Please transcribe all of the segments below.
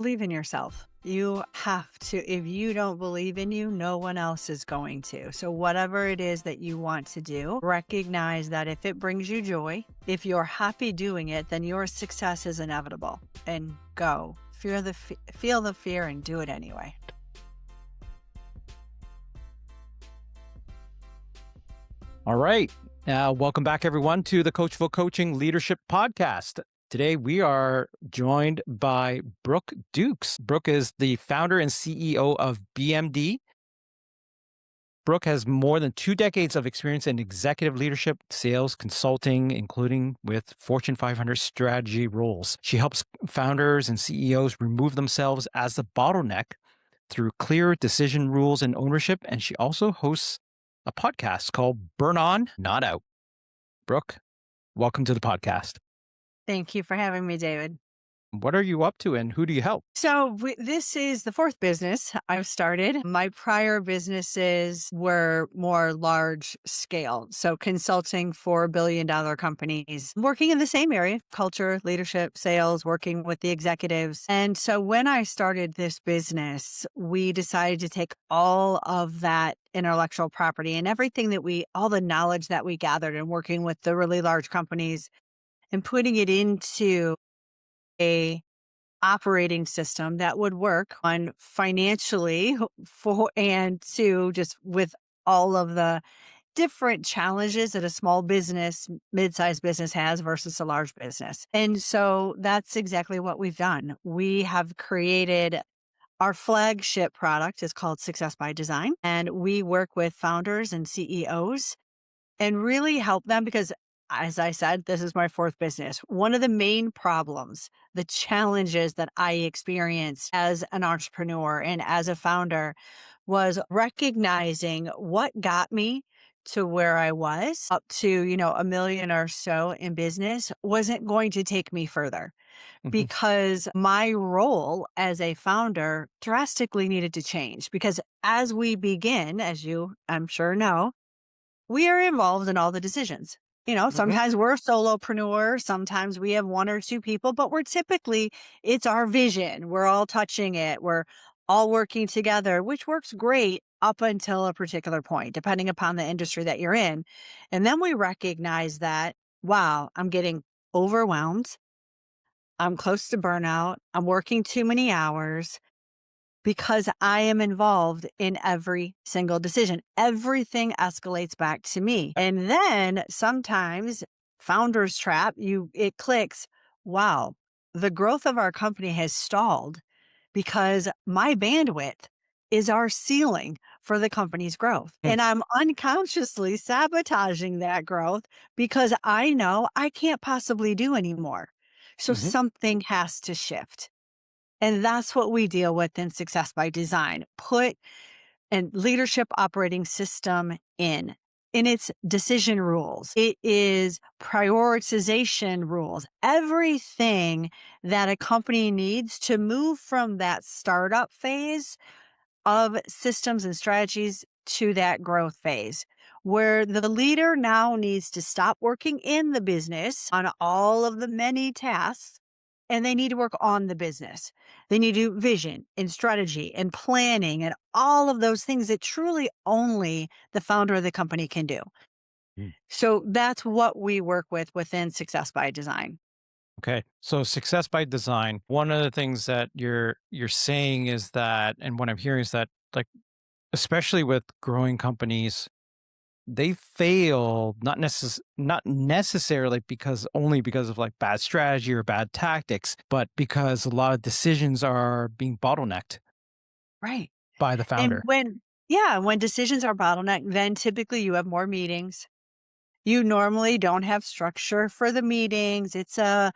Believe in yourself. You have to. If you don't believe in you, no one else is going to. So, whatever it is that you want to do, recognize that if it brings you joy, if you're happy doing it, then your success is inevitable. And go. Feel the fear and do it anyway. All right. Welcome back, everyone, to the Coachful Coaching Leadership Podcast. Today, we are joined by Brooke Dukes. Brooke is the founder and CEO of BMD. Brooke has more than 2 decades of experience in executive leadership, sales, consulting, including with Fortune 500 strategy roles. She helps founders and CEOs remove themselves as the bottleneck through clear decision rules and ownership. And she also hosts a podcast called Burn On, Not Out. Brooke, welcome to the podcast. Thank you for having me, David. What are you up to and who do you help? So this is the fourth business I've started. My prior businesses were more large scale. So consulting for billion-dollar companies, working in the same area, culture, leadership, sales, working with the executives. And so when I started this business, we decided to take all of that intellectual property and everything all the knowledge that we gathered in working with the really large companies and putting it into a operating system that would work on financially and to just with all of the different challenges that a small business, mid-sized business has versus a large business. And so that's exactly what we've done. We have created our flagship product is called Success by Design, and we work with founders and CEOs and really help them because, as I said, this is my fourth business. One of the main problems, the challenges that I experienced as an entrepreneur and as a founder was recognizing what got me to where I was up to, a million or so in business wasn't going to take me further because my role as a founder drastically needed to change because as we begin, as you I'm sure know, we are involved in all the decisions. Sometimes we're a solopreneur, sometimes we have one or two people, but it's our vision. We're all touching it. We're all working together, which works great up until a particular point, depending upon the industry that you're in. And then we recognize that, wow, I'm getting overwhelmed. I'm close to burnout. I'm working too many hours because I am involved in every single decision. Everything escalates back to me. And then sometimes founder's trap, it clicks, wow, the growth of our company has stalled because my bandwidth is our ceiling for the company's growth. And I'm unconsciously sabotaging that growth because I know I can't possibly do anymore. So something has to shift. And that's what we deal with in Success by Design. Put a leadership operating system in its decision rules. It is prioritization rules. Everything that a company needs to move from that startup phase of systems and strategies to that growth phase, where the leader now needs to stop working in the business on all of the many tasks and they need to work on the business. They need to do vision and strategy and planning and all of those things that truly only the founder of the company can do. So that's what we work with within Success by Design. Okay. So success by design, one of the things that you're saying is that, and what I'm hearing is that, like, especially with growing companies, they fail not necessarily only because of like bad strategy or bad tactics, but because a lot of decisions are being bottlenecked Right. by the And founder. when decisions are bottlenecked, then typically you have more meetings. You normally don't have structure for the meetings. It's a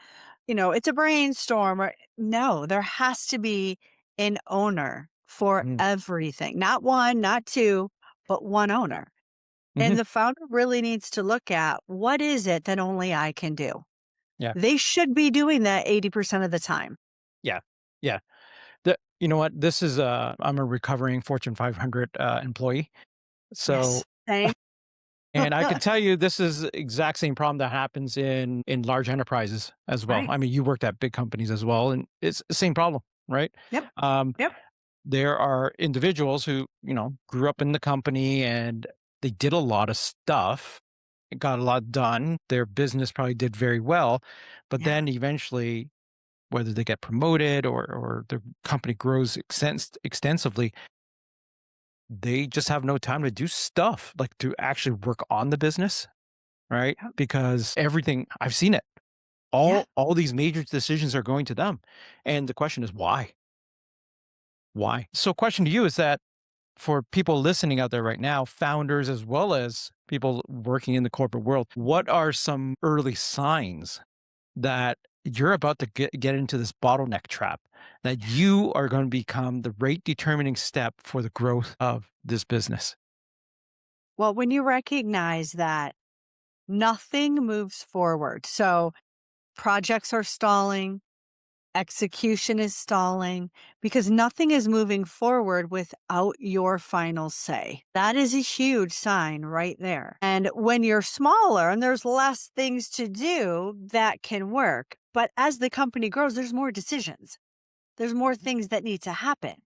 brainstorm no, there has to be an owner for Mm. everything. Not one, not two, but one owner. Mhm. And the founder really needs to look at what is it that only I can do? Yeah. They should be doing that 80% of the time. Yeah. Yeah. You know what? I'm a recovering Fortune 500 employee. So, Yes. Same. and I can tell you, this is the exact same problem that happens in large enterprises as well. Right. I mean, you worked at big companies as well, and it's the same problem. right? Yep. Um, Yep. there are individuals who, grew up in the company and they did a lot of stuff, got a lot done. Their business probably did very well, but Yeah. then eventually, whether they get promoted or the company grows extensively, they just have no time to do stuff like to actually work on the business, right? Yep. Because everything I've seen it, Yeah. all these major decisions are going to them. And the question is why? Why? So question to you is that for people listening out there right now, founders as well as people working in the corporate world, what are some early signs that you're about to get into this bottleneck trap, that you are going to become the rate determining step for the growth of this business? Well, when you recognize that nothing moves forward, so projects are stalling, execution is stalling because nothing is moving forward without your final say. That is a huge sign right there. And when you're smaller and there's less things to do, that can work. But as the company grows, there's more decisions, there's more things that need to happen.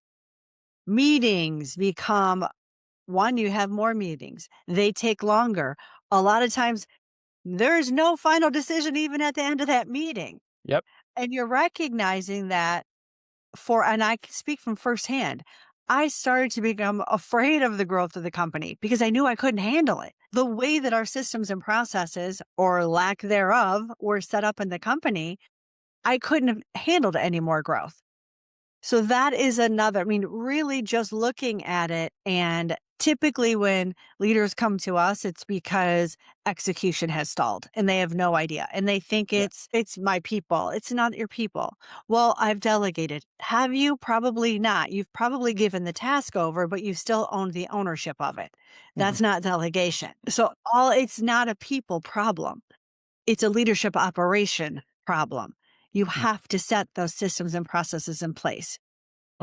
Meetings become one, you have more meetings, they take longer. A lot of times, there's no final decision even at the end of that meeting. Yep. And you're recognizing that and I can speak from firsthand. I started to become afraid of the growth of the company because I knew I couldn't handle it. The way that our systems and processes or lack thereof were set up in the company, I couldn't have handled any more growth. So that is another, I mean, really just looking at it. And typically when leaders come to us, it's because execution has stalled and they have no idea. And they think Yeah. it's my people. It's not your people. Well, I've delegated. Have you? Probably not. You've probably given the task over, but you still own the ownership of it. Mhm. That's not delegation. So all it's not a people problem. It's a leadership operation problem. You Mm. have to set those systems and processes in place.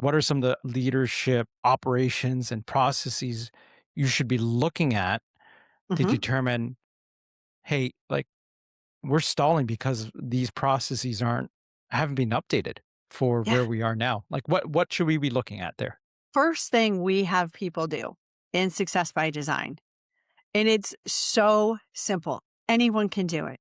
What are some of the leadership operations and processes you should be looking at to Mhm. determine, hey, like we're stalling because these processes haven't been updated for Yeah. where we are now? Like what should we be looking at there? First thing we have people do in Success by Design, and it's so simple. Anyone can do it.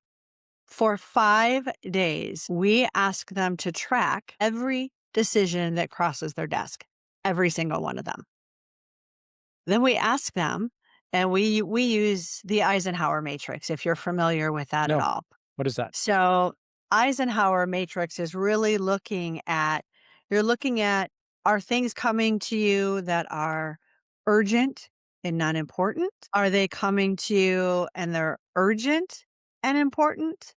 For 5 days, we ask them to track every decision that crosses their desk, every single one of them. Then we ask them, and we use the Eisenhower matrix, if you're familiar with that at No. all. What is that? So Eisenhower matrix is really looking at you're looking at are things coming to you that are urgent and not important? Are they coming to you and they're urgent and important?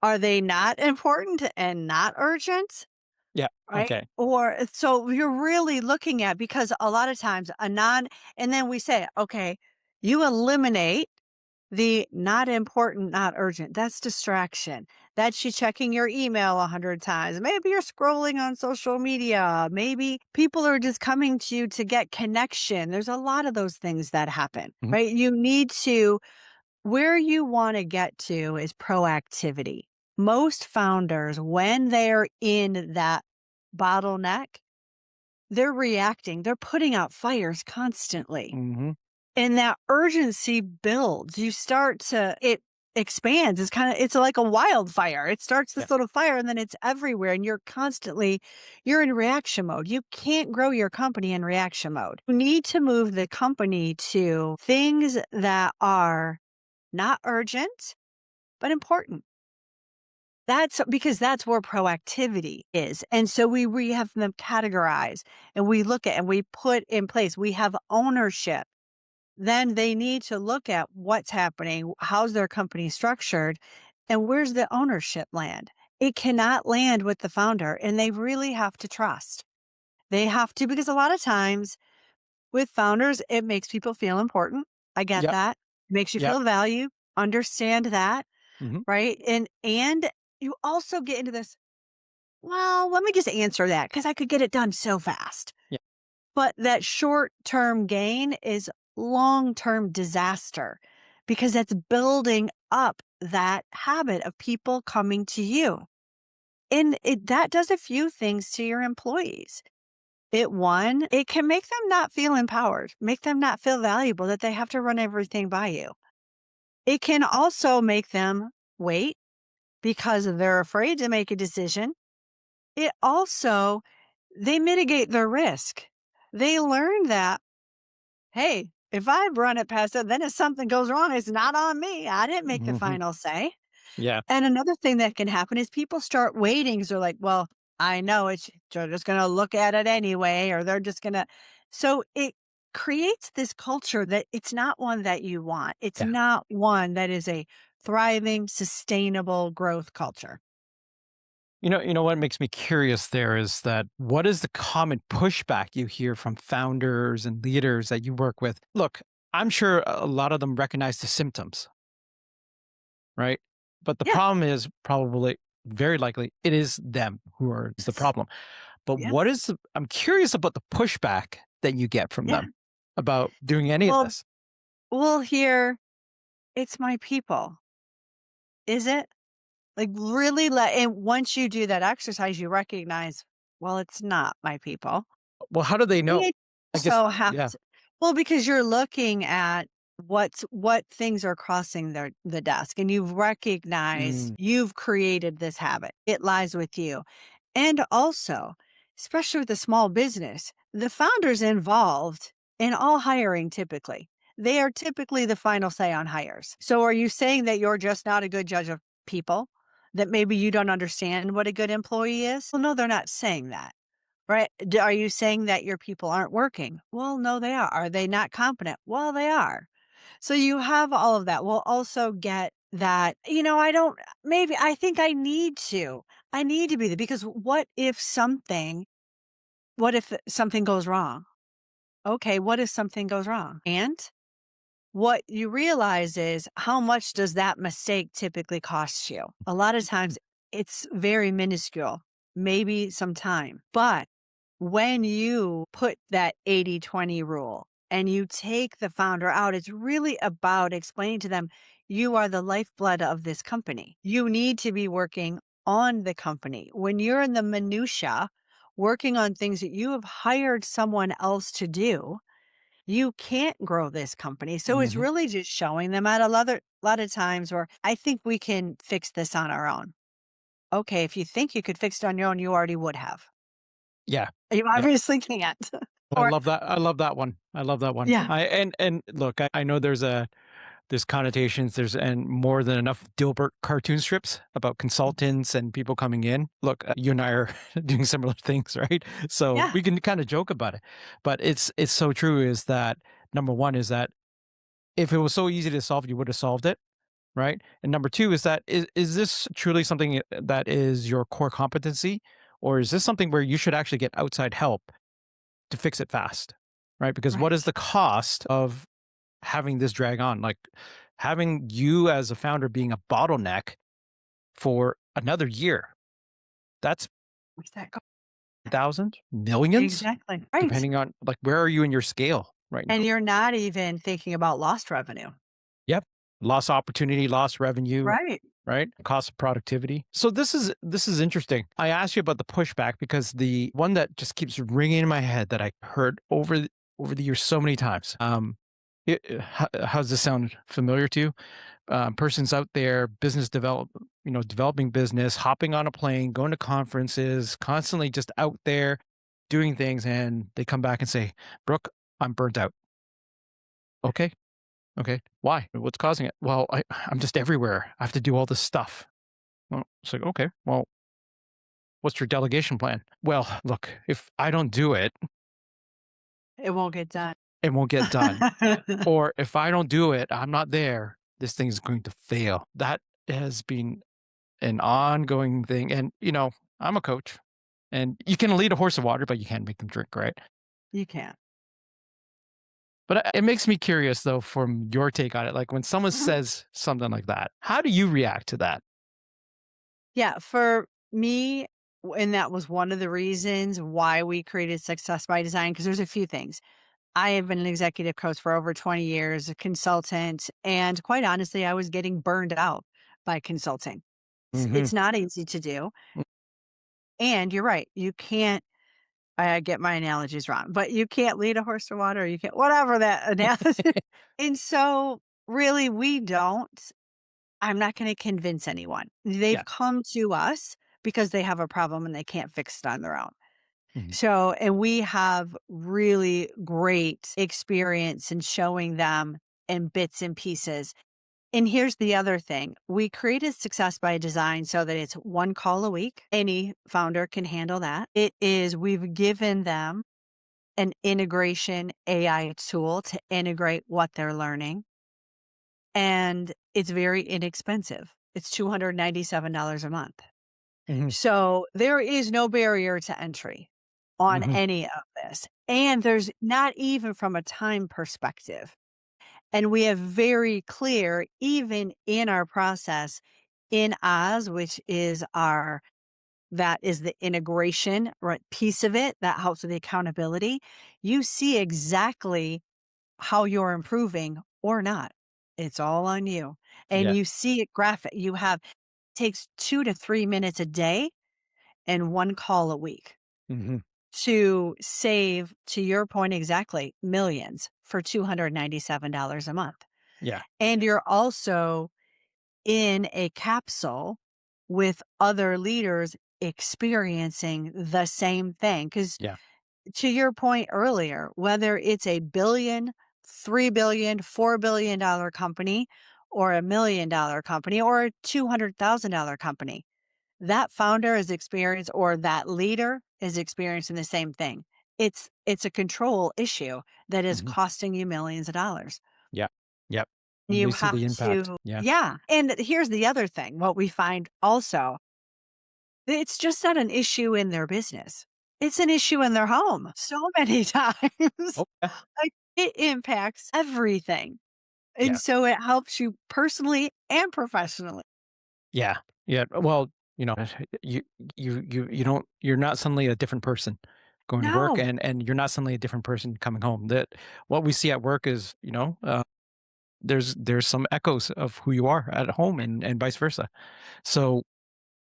Are they not important and not urgent? Yeah. Right? Okay. Or so you're really looking at because a lot of times and then we say, okay, you eliminate the not important, not urgent. That's distraction. That's you checking your email 100 times. Maybe you're scrolling on social media. Maybe people are just coming to you to get connection. There's a lot of those things that happen, Mhm. right? You need to, where you want to get to is proactivity. Most founders, when they're in that bottleneck, they're reacting, they're putting out fires constantly. Mhm. And that urgency builds. You start to it expands. It's like a wildfire. It starts Yeah. this little fire and then it's everywhere and you're in reaction mode. You can't grow your company in reaction mode. You need to move the company to things that are not urgent, but important. That's because that's where proactivity is. And so we have them categorized and we look at and we put in place, we have ownership. Then they need to look at what's happening, how's their company structured, and where's the ownership land. It cannot land with the founder, and they really have to trust. They have to, because a lot of times with founders, it makes people feel important. I get Yep. that. It makes you Yep. feel valued. Understand that, Mhm. right? And you also get into this, well, let me just answer that because I could get it done so fast. Yeah. But that short-term gain is long-term disaster because it's building up that habit of people coming to you. And that does a few things to your employees. It can make them not feel empowered, make them not feel valuable that they have to run everything by you. It can also make them wait because they're afraid to make a decision. It also, they mitigate their risk. They learn that, hey, if I run it past it, then if something goes wrong, it's not on me. I didn't make the Hmm. final say. Yeah. And another thing that can happen is people start waiting. 'Cause they're like, well, I know they're just going to look at it anyway, or they're just going to. So it creates this culture that it's not one that you want. It's Yeah. not one that is a thriving, sustainable growth culture. You know what makes me curious there is that what is the common pushback you hear from founders and leaders that you work with? Look, I'm sure a lot of them recognize the symptoms, right? But the Yeah. problem is probably very likely it is them who are is the Yes. problem. But Yeah. I'm curious about the pushback that you get from Yeah. them about doing any of Well, this. we'll hear, it's my people. Is it? Like, really and once you do that exercise, you recognize, well, it's not my people. Well, how do they know? You I guess, also have yeah. to, well, because you're looking at what things are crossing the desk, and you've recognized Mm, you've created this habit. It lies with you. And also, especially with a small business, the founders involved in all hiring typically. They are typically the final say on hires. So are you saying that you're just not a good judge of people? That maybe you don't understand what a good employee is? Well, no, they're not saying that. Right? Are you saying that your people aren't working? Well, no, they are. Are they not competent? Well, they are. So you have all of that. We'll also get that, I don't, maybe I think I need to be there because what if something goes wrong? Okay. What if something goes wrong? And what you realize is how much does that mistake typically cost you? A lot of times it's very minuscule, maybe some time, but when you put that 80-20 rule and you take the founder out, it's really about explaining to them, you are the lifeblood of this company. You need to be working on the company. When you're in the minutia, working on things that you have hired someone else to do, you can't grow this company. So it's mhm. really just showing them at a lot of times where I think we can fix this on our own. Okay, if you think you could fix it on your own, you already would have. Yeah. You Yeah. obviously can't. I Or love that. I love that one. I love that one. yeah, And look, I know there's connotations, there's and more than enough Dilbert cartoon strips about consultants and people coming in. Look, you and I are doing similar things, right? So yeah, we can kind of joke about it. But it's so true is that number one is that if it was so easy to solve, you would have solved it, right? And number two is that is this truly something that is your core competency? Or is this something where you should actually get outside help to fix it fast? Right? Because what is right. the cost of having this drag on? Like having you as a founder being a bottleneck for another year. That's Where's that go? thousands, millions, Exactly. Right. depending on like where are you in your scale right And now? you're not even thinking about lost revenue. Yep. Lost opportunity, lost revenue, Right. right? Cost of productivity. So this is interesting. I asked you about the pushback because the one that just keeps ringing in my head that I heard over the years so many times. How does this sound familiar to you? Person's out there, developing business, hopping on a plane, going to conferences, constantly just out there doing things, and they come back and say, "Brooke, I'm burnt out." Okay, okay, why? What's causing it? Well, I'm just everywhere. I have to do all this stuff. Well, it's like, okay, well, what's your delegation plan? Well, look, if I don't do it, It won't get done. it won't get done. Or if I don't do it, I'm not there. This thing is going to fail. That has been an ongoing thing. And, I'm a coach and you can lead a horse to water, but you can't make them drink, right? You can't. But it makes me curious though, from your take on it, like when someone Mhm. says something like that, how do you react to that? Yeah, for me, and that was one of the reasons why we created Success by Design, because there's a few things. I have been an executive coach for over 20 years, a consultant, and quite honestly, I was getting burned out by consulting. It's Hmm. not easy to do. And you're right, you can't I get my analogies wrong, but you can't lead a horse to water, you can't whatever that analogy. And so, really, we don't. I'm not gonna convince anyone. Yeah. They've come to us because they have a problem and they can't fix it on their own. Mhm. So, and we have really great experience in showing them in bits and pieces. And here's the other thing. We created success by design so that it's one call a week. Any founder can handle that. We've given them an integration AI tool to integrate what they're learning. And it's very inexpensive. It's $297 a month. Mhm. So there is no barrier to entry on Mhm. any of this. And there's not even from a time perspective. And we have very clear, even in our process in Oz, which is that is the integration right, piece of it that helps with the accountability. You see exactly how you're improving or not. It's all on you. And Yeah. you see it graphic. Takes 2 to 3 minutes a day and one call a week Mhm. to save, to your point exactly, millions for $297 a month. Yeah. And you're also in a capsule with other leaders experiencing the same thing. Because Yeah. to your point earlier, whether it's a billion, 3 billion, $4 billion company, or $1 million company, or a $200,000 company, that founder is experienced or that leader is experiencing the same thing. It's a control issue that is Mhm. costing you millions of dollars. Yeah. Yep. And You we see have the impact. to Yeah. yeah, and here's the other thing, what we find also, it's just not an issue in their business. It's an issue in their home so many times. Oh, yeah. Like, it impacts everything, and Yeah. so it helps you personally and professionally. Yeah. Yeah. Well, you you're not suddenly a different person going to work, No. and you're not suddenly a different person coming home. That what we see at work is, there's some echoes of who you are at home, and vice versa. So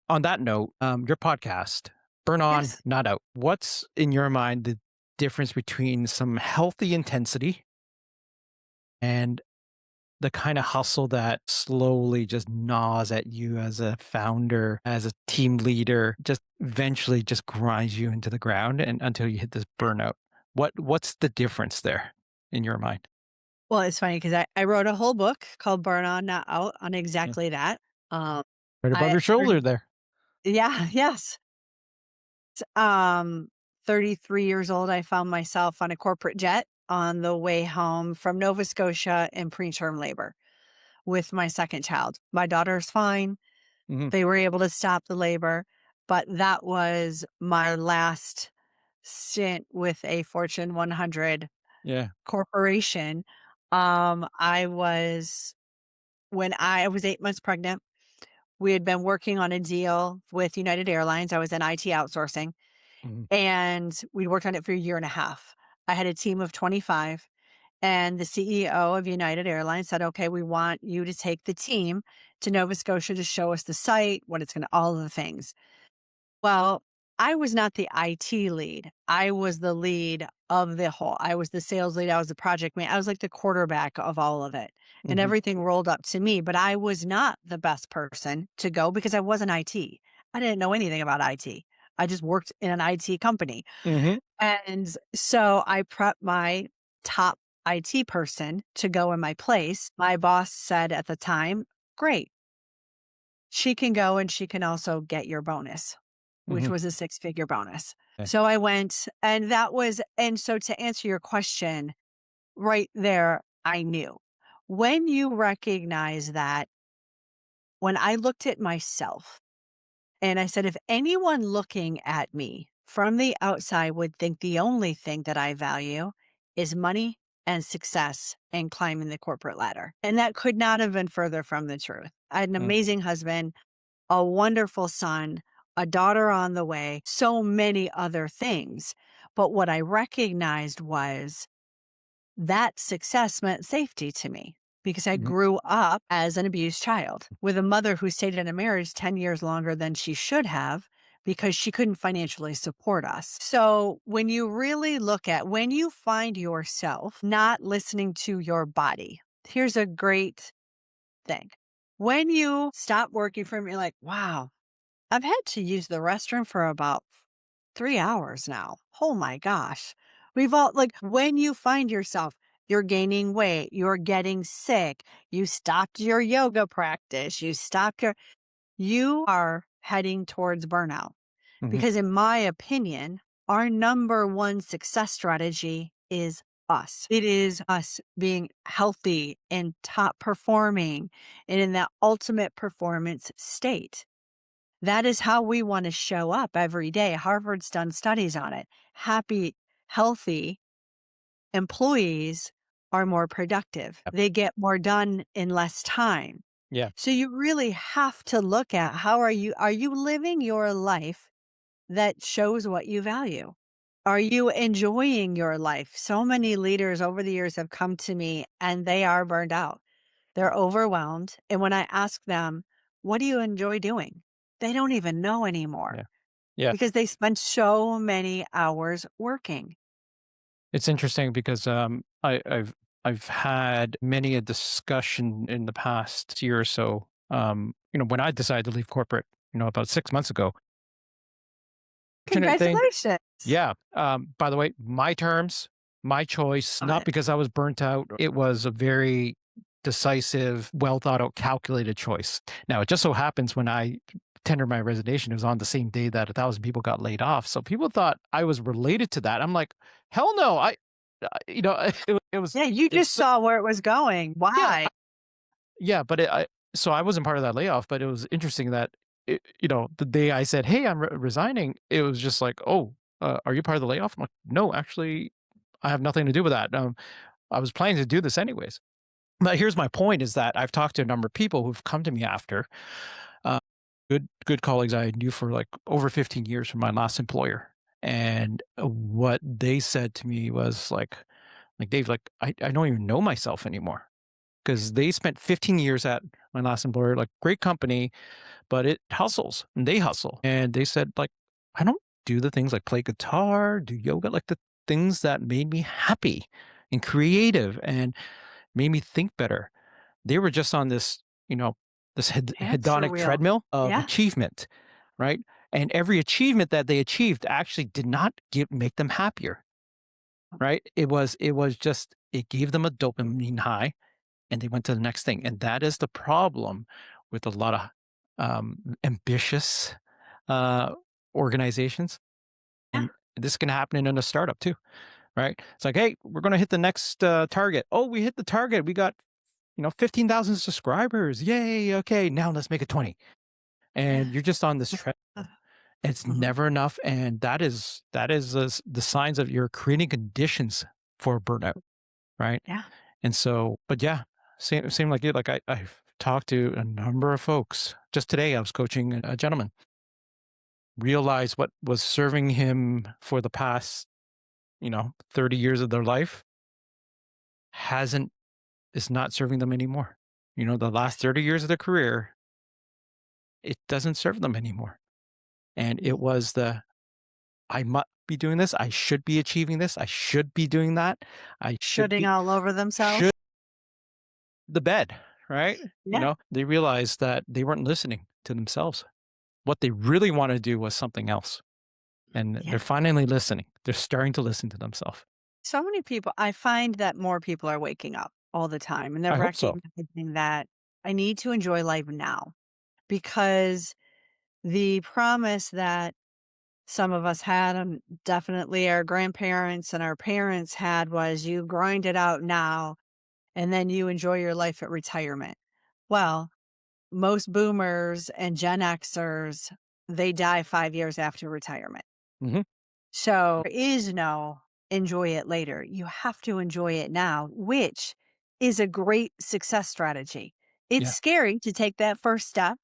on that note, your podcast, Burn On, Yes. Not Out. What's in your mind the difference between some healthy intensity and the kind of hustle that slowly just gnaws at you as a founder, as a team leader, just eventually just grinds you into the ground and until you hit this burnout? What's the difference there in your mind? Well, it's funny because I wrote a whole book called Burn On, Not Out on Yeah. exactly that. Um, Right above I your shoulder 30 there. yeah, yes. Um, 33 years old, I found myself on a corporate jet on the way home from Nova Scotia in preterm labor with my second child. My daughter's fine. Mhm. They were able to stop the labor, but that was my last stint with a Fortune 100 Yeah. corporation. I was when I was 8 months pregnant, we had been working on a deal with United Airlines. I was in IT outsourcing, Mhm. and we worked on it for a year and a half. I had a team of 25, and the CEO of United Airlines said, "Okay, we want you to take the team to Nova Scotia to show us the site, what it's gonna all of the things." Well, I was not the IT lead. I was the lead of the whole I was the sales lead, I was the project man I was like the quarterback of all of it, and Mhm. everything rolled up to me, but I was not the best person to go because I wasn't IT. I didn't know anything about IT. I just worked in an IT company, Mhm. and so I prepped my top IT person to go in my place. My boss said at the time, "Great. She can go and she can also get your bonus," which Mhm. was a six-figure bonus. Okay. So I went and so to answer your question, right there, I knew. When you recognize that, when I looked at myself and I said, if anyone looking at me from the outside would think the only thing that I value is money and success and climbing the corporate ladder. And that could not have been further from the truth. I had an Mm. amazing husband, a wonderful son, a daughter on the way, so many other things. But what I recognized was that success meant safety to me because I Mhm. grew up as an abused child with a mother who stayed in a marriage 10 years longer than she should have because she couldn't financially support us. So when you really look at when you find yourself not listening to your body, here's a great thing. When you stop working for me, you're like, wow, I've had to use the restroom for about 3 hours now. Oh my gosh. We've all, like, when you find yourself, you're gaining weight, you're getting sick, you stopped your yoga practice, you are heading towards burnout. Mhm. Because, in my opinion, our number one success strategy is us. It is us being healthy and top performing and in that ultimate performance state. That is how we want to show up every day. Harvard's done studies on it. Happy, healthy employees are more productive. Yep. They get more done in less time. Yeah. So you really have to look at how are you living your life that shows what you value? Are you enjoying your life? So many leaders over the years have come to me and they are burned out. They're overwhelmed. And when I ask them, what do you enjoy doing? They don't even know anymore Yeah. Yeah. because they spend so many hours working. It's interesting because I've had many a discussion in the past year or so. When I decided to leave corporate, about 6 months ago, fortunate thing. Congratulations. Yeah. By the way, my terms, my choice, Love not it. because I was burnt out. It was a very decisive, well thought out, calculated choice. Now, it just so happens when I tendered my resignation, it was on the same day that 1,000 people got laid off. So people thought I was related to that. I'm like, hell no. It was, Yeah, you just it's, saw where it was going. yeah, Why? yeah. So I wasn't part of that layoff, but it was interesting that, the day I said, hey, I'm resigning, it was just like, oh, are you part of the layoff? I'm like, no, actually, I have nothing to do with that. I was planning to do this anyways. But here's my point is that I've talked to a number of people who've come to me after, uh, good colleagues I knew for like over 15 years from my last employer. And what they said to me was like Dave, like I don't even know myself anymore because they spent 15 years at my last employer, like great company, but it hustles and they hustle. And they said, like, I don't do the things like play guitar, do yoga, like the things that made me happy and creative and made me think better. They were just on this, this Hamster hedonic wheel. treadmill of Yeah. achievement, right? And every achievement that they achieved actually did not make them happier, right? It was just it gave them a dopamine high, and they went to the next thing. And that is the problem with a lot of ambitious uh, organizations. Yeah. And this can happen in a startup too, right? It's like, hey, we're going to hit the next target. Oh, we hit the target. We got 15,000 subscribers. Yay. Okay. Now let's make it 20. And you're just on this trend. It's Mhm. never enough. And that is the signs of you're creating conditions for burnout. Right. Yeah. And so, but yeah, same like you. Like I've talked to a number of folks. Just today, I was coaching a gentleman, realized what was serving him for the past, 30 years of their life hasn't, is not serving them anymore. The last 30 years of their career, it doesn't serve them anymore. And it Mhm. was I must be doing this. I should be achieving this. I should be doing that. I should Shitting be, all over should themselves. the bed, right? Yeah. They realized that they weren't listening to themselves. What they really want to do was something else. And Yeah. they're finally listening. They're starting to listen to themselves. So many people, I find that more people are waking up all the time and they're I hope so. recognizing that I need to enjoy life now because the promise that some of us had and definitely our grandparents and our parents had was you grind it out now and then you enjoy your life at retirement. Well, most boomers and Gen Xers, they die 5 years after retirement. Hmm. So there is no enjoy it later. You have to enjoy it now, which is a great success strategy. It's Yeah. scary to take that first step.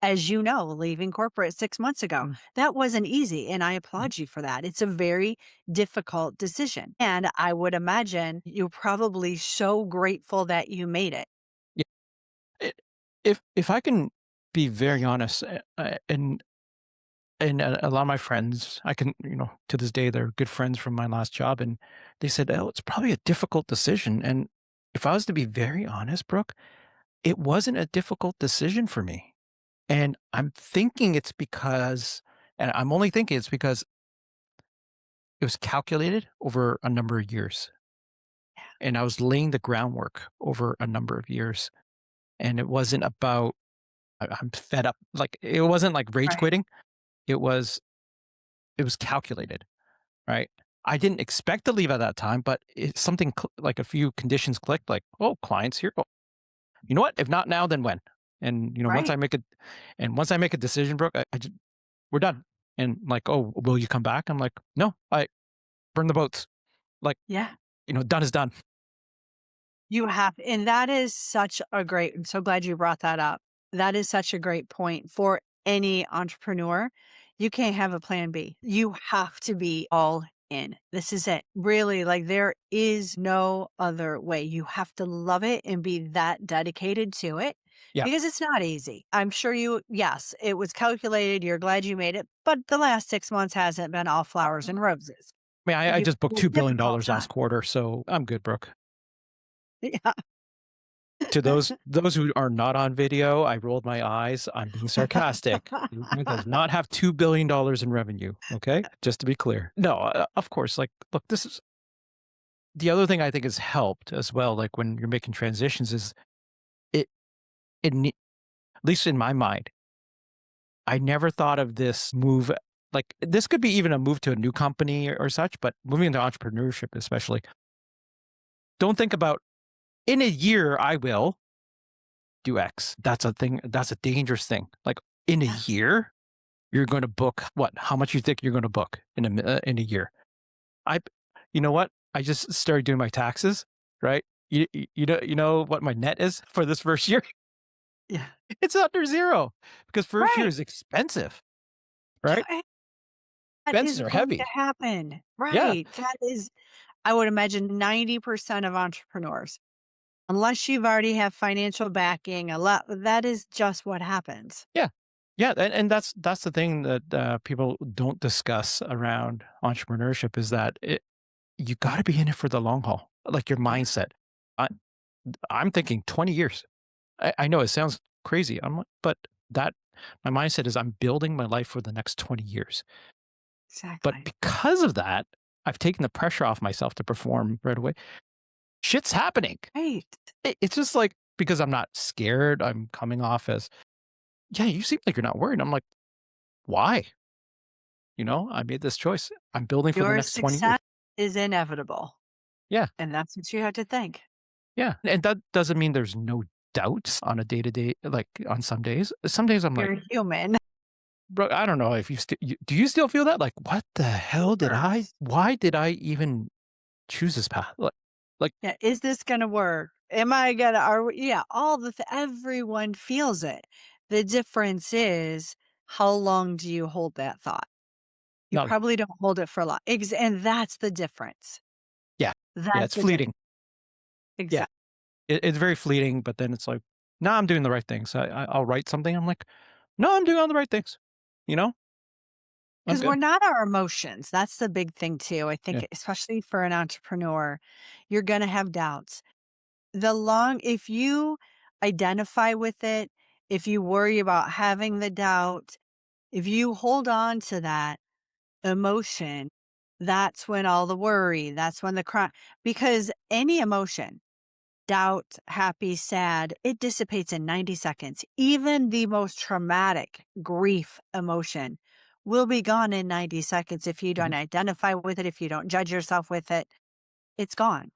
As you know, leaving corporate 6 months ago, Mm. that wasn't easy. And I Mm. applaud you for that. It's a very difficult decision. And I would imagine you're probably so grateful that you made it. Yeah. It- if I can be very honest, and and a lot of my friends, I can, to this day, they're good friends from my last job, and they said, "Oh, it's probably a difficult decision." And if I was to be very honest, Brooke, it wasn't a difficult decision for me. And I'm thinking it's because, and I'm only thinking it's because it was calculated over a number of years. And I was laying the groundwork over a number of years. And it wasn't about, I'm fed up. Like, it wasn't like rage Right. quitting. It was, it was calculated, right? I didn't expect to leave at that time, but something like a few conditions clicked, like, oh, clients here. Oh, you know what? If not now, then when? And, Right. once I make a decision, Brooke, we're done. And like, oh, will you come back? I'm like, no, I burn the boats. Like, Yeah. done is done. You have, and that is such a great, I'm so glad you brought that up. That is such a great point for any entrepreneur. You can't have a plan B. You have to be all in. This is it. Really, like there is no other way. You have to love it and be that dedicated to it Yeah. because it's not easy. I'm sure yes, it was calculated. You're glad you made it, but the last 6 months hasn't been all flowers and roses. I mean, I You just booked had a difficult $2 billion last time. quarter, so I'm good, Brooke. Yeah. To those who are not on video, I rolled my eyes. I'm being sarcastic. It does not have $2 billion in revenue. Okay, just to be clear. No, of course. Like, look, this is the other thing I think has helped as well. Like when you're making transitions, is it at least in my mind, I never thought of this move. Like this could be even a move to a new company or such, but moving into entrepreneurship, especially, don't think about in a year I will do X. That's a thing. That's a dangerous thing. Like in a Yes. year, you're going to book what? How much you think you're going to book in a year? I, you know what? I just started doing my taxes. Right? You know what my net is for this first year? Yeah. It's under zero because first year Right. is expensive. Yeah, Right? that Expenses is are going to heavy. happen. Yeah. Right. That is, I would imagine 90% of entrepreneurs, unless you've already have financial backing, a lot that is just what happens. Yeah. Yeah, and that's the thing that people don't discuss around entrepreneurship is that you got to be in it for the long haul, like your Yeah, mindset. I, I'm thinking 20 years. I know it sounds crazy. But that my mindset is I'm building my life for the next 20 years. But exactly. because of that, I've taken the pressure off myself to perform right away. Shit's happening. Right. It's just like because I'm not scared. I'm coming off as, yeah, you seem like you're not worried. I'm like, why? I made this choice. I'm building for the Your next 20 years. success is inevitable, Yeah. and that's what you have to think. Yeah. And that doesn't mean there's no doubts on a day to day, like on some days. Some days I'm like, You're human. bro, I don't know if do you still feel that? Like, what the hell Course. why did I even choose this path? Like, Yeah, is this gonna work? Am I gonna are we yeah, all everyone feels it. The difference is how long do you hold that thought? You not, probably don't hold it for long. And that's the difference. yeah. Yeah. That's It's the difference. fleeting. Yeah. Exactly. It's very fleeting, but then it's like, no, I'm doing the right things. I'll write something. I'm like, no, I'm doing all the right things. You know, I'm Because 'Cause we're good. not our emotions. That's the big thing too. I Yeah. think especially for an entrepreneur, you're gonna have doubts. If you identify with it, if you worry about having the doubt, if you hold on to that emotion, that's when all the worry, that's when the cry because any emotion, doubt, happy, sad, it dissipates in 90 seconds. Even the most traumatic grief emotion will be gone in 90 seconds if you Mhm. don't identify with it, if you don't judge yourself with it, it's gone.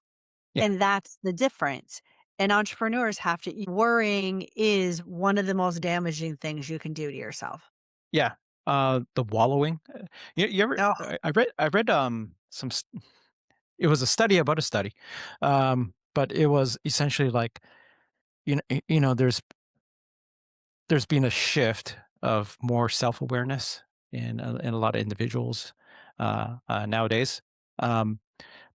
Yeah. And that's the difference. And entrepreneurs have to worrying is one of the most damaging things you can do to yourself. Yeah. The wallowing. You ever? Oh, I read it was a study about a study, but it was essentially like there's been a shift of more self awareness in a lot of individuals nowadays. Um,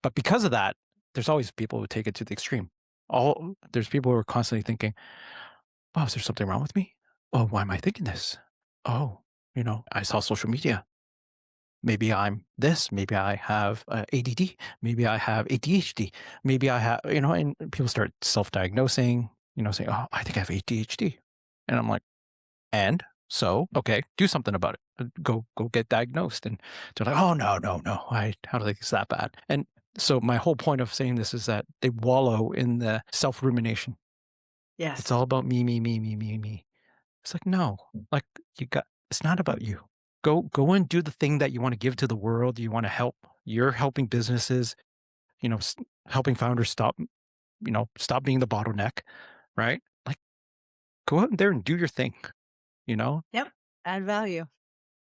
but because of that, there's always people who take it to the extreme. There's people who are constantly thinking, "Oh, is there something wrong with me? Oh, why am I thinking this? Oh." I saw social media. Maybe I'm this, maybe I have ADD, maybe I have ADHD, maybe I have, and people start self-diagnosing, saying, oh, I think I have ADHD. And I'm like, and so, okay, do something about it. Go get diagnosed. And they're like, oh, no, no, no. I don't think it's that bad. And so my whole point of saying this is that they wallow in the self-rumination. It's Yes. all about me, me, me, me, me, me. It's like, no, like it's not about you. Go and do the thing that you want to give to the world. You want to help. You're helping businesses, you know, s- helping founders stop being the bottleneck, right? Like go out there and do your thing, you know, Yep. Add value.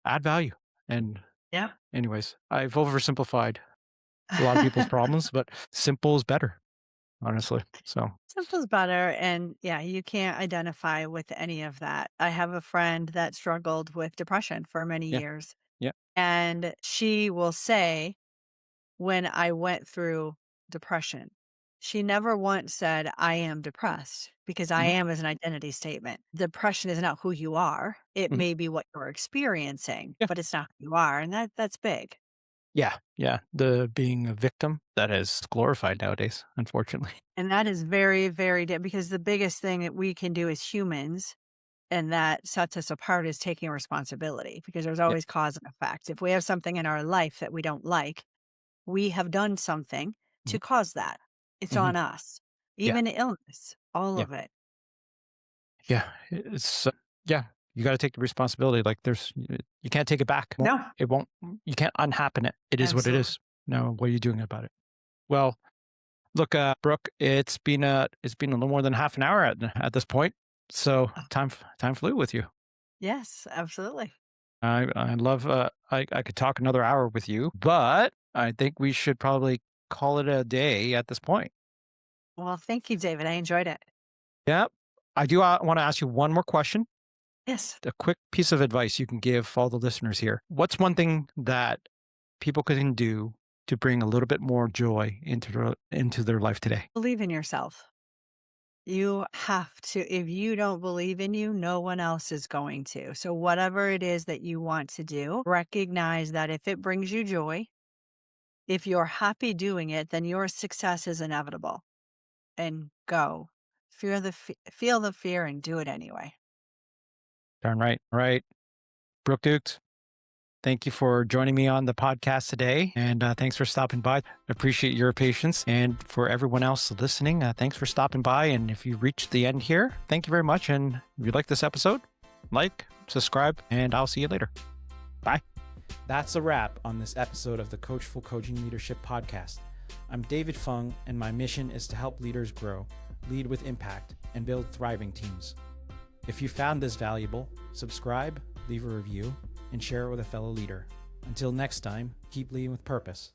add value. And Yep. anyways, I've oversimplified a lot of people's problems, but simple is better, honestly. So Simple's better. And yeah, you can't identify with any of that. I have a friend that struggled with depression for many yeah, years. yeah, And she will say, when I went through depression, she never once said, I am depressed because I mhm, am is an identity statement. Depression is not who you are. It mhm, may be what you're experiencing, yeah. but it's not who you are. And that's big. Yeah, yeah. The being a victim that is glorified nowadays, unfortunately. And that is very, very because the biggest thing that we can do as humans and that sets us apart is taking responsibility because there's Yeah, always cause and effect. If we have something in our life that we don't like, we have done something mhm, to cause that. It's mhm, on us. yeah, Even illness, all yeah, of it. yeah. It's yeah. You got to take the responsibility. Like you can't take it back. No, It won't. You can't unhappen it. It is what it absolutely. is. Now, what are you doing about it? Well, look, Brooke, it's been a little more than half an hour at this point. So time flew with you. Yes, absolutely. I love. I could talk another hour with you, but I think we should probably call it a day at this point. Well, thank you, David. I enjoyed it. Yep. I do want to ask you one more question. Yes. A quick piece of advice you can give all the listeners here. What's one thing that people can do to bring a little bit more joy into their life today? Believe in yourself. You have to. If you don't believe in you, no one else is going to. So, whatever it is that you want to do, recognize that if it brings you joy, if you're happy doing it, then your success is inevitable. And go. Feel the fear and do it anyway. Darn right. Right. Brooke Dukes, thank you for joining me on the podcast today. And thanks for stopping by. Appreciate your patience. And for everyone else listening, thanks for stopping by. And if you reached the end here, thank you very much. And if you like this episode, like, subscribe, and I'll see you later. Bye. That's a wrap on this episode of the Coachful Coaching Leadership Podcast. I'm David Fung, and my mission is to help leaders grow, lead with impact, and build thriving teams. If you found this valuable, subscribe, leave a review, and share it with a fellow leader. Until next time, keep leading with purpose.